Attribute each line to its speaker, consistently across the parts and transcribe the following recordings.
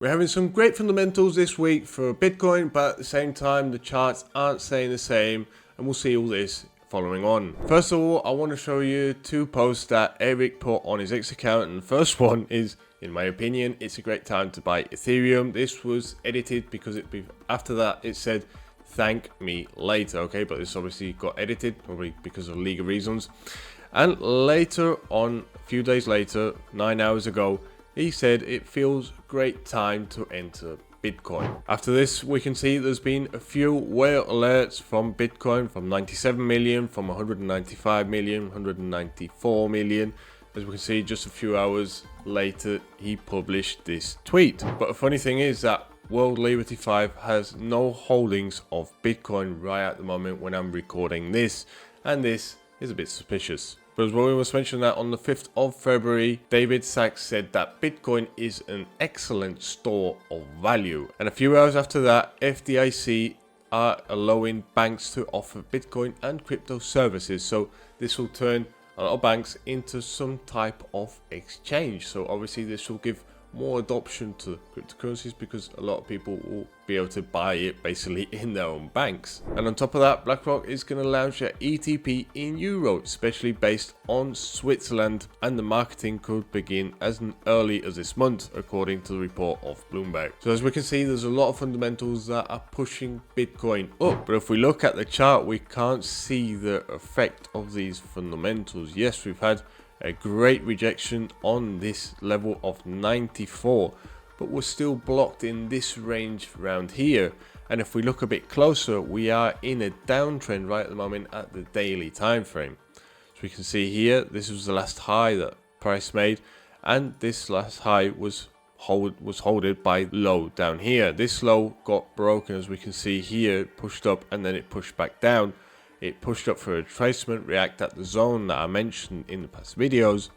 Speaker 1: We're having some great fundamentals this week for Bitcoin, but at the same time, the charts aren't saying the same, and we'll see all this following on. First of all, I want to show you two posts that Eric put on his X account, and the first one is, in my opinion, it's a great time to buy Ethereum. This was edited because after that it said, thank me later, okay, but this obviously got edited, probably because of legal reasons. And later on, a few days later, 9 hours ago, he said it feels great time to enter Bitcoin. After this, we can see there's been a few whale alerts from Bitcoin, from 97 million, from 195 million, 194 million. As we can see, just a few hours later, he published this tweet. But the funny thing is that World Liberty 5 has no holdings of Bitcoin right at the moment when I'm recording this, and this is a bit suspicious. But as well, we must mention that on the 5th of February, David Sachs said that Bitcoin is an excellent store of value. And a few hours after that, FDIC are allowing banks to offer Bitcoin and crypto services. So this will turn a lot of banks into some type of exchange. So obviously this will give more adoption to cryptocurrencies because a lot of people will be able to buy it basically in their own banks. And on top of that, BlackRock is going to launch their ETP in Euro, especially based on Switzerland, and the marketing could begin as early as this month, according to the report of Bloomberg. So as we can see, there's a lot of fundamentals that are pushing Bitcoin up, but if we look at the chart, we can't see the effect of these fundamentals. Yes, we've had a great rejection on this level of 94, but we're still blocked in this range around here. And if we look a bit closer, we are in a downtrend right at the moment at the daily time frame. So we can see here, this was the last high that price made, and this last high was holded by low down here. This low got broken, as we can see here, pushed up and then it pushed back down. It pushed up for a retracement, react at the zone that I mentioned in the past videos,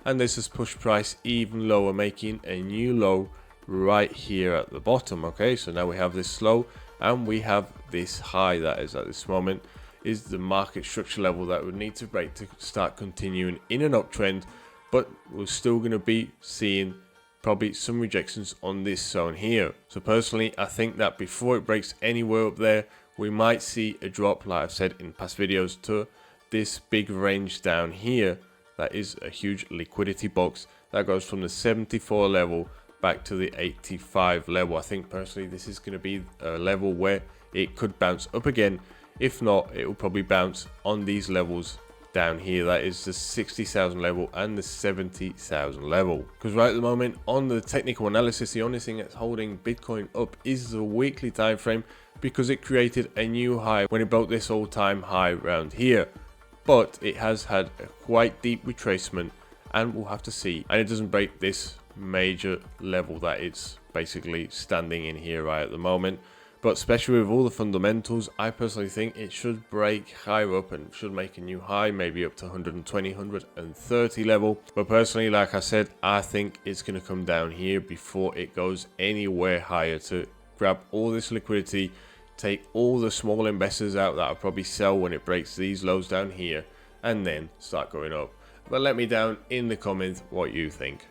Speaker 1: and this has pushed price even lower, making a new low right here at the bottom. Okay, so now we have this low and we have this high that is at this moment is the market structure level that would need to break to start continuing in an uptrend, but we're still going to be seeing probably some rejections on this zone here. So personally, I think that before it breaks anywhere up there, we might see a drop, like I've said in past videos, to this big range down here. That is a huge liquidity box that goes from the 74 level back to the 85 level. I think personally this is going to be a level where it could bounce up again. If not, it will probably bounce on these levels down here. That is the 60,000 level and the 70,000 level. Because right at the moment on the technical analysis, the only thing that's holding Bitcoin up is the weekly time frame, because it created a new high when it broke this all-time high around here. But it has had a quite deep retracement, and we'll have to see. And it doesn't break this major level that it's basically standing in here right at the moment. But especially with all the fundamentals, I personally think it should break higher up and should make a new high, maybe up to 120, 130 level. But personally, like I said, I think it's going to come down here before it goes anywhere higher to grab all this liquidity, take all the small investors out that I'll probably sell when it breaks these lows down here, and then start going up. But let me down in the comments what you think.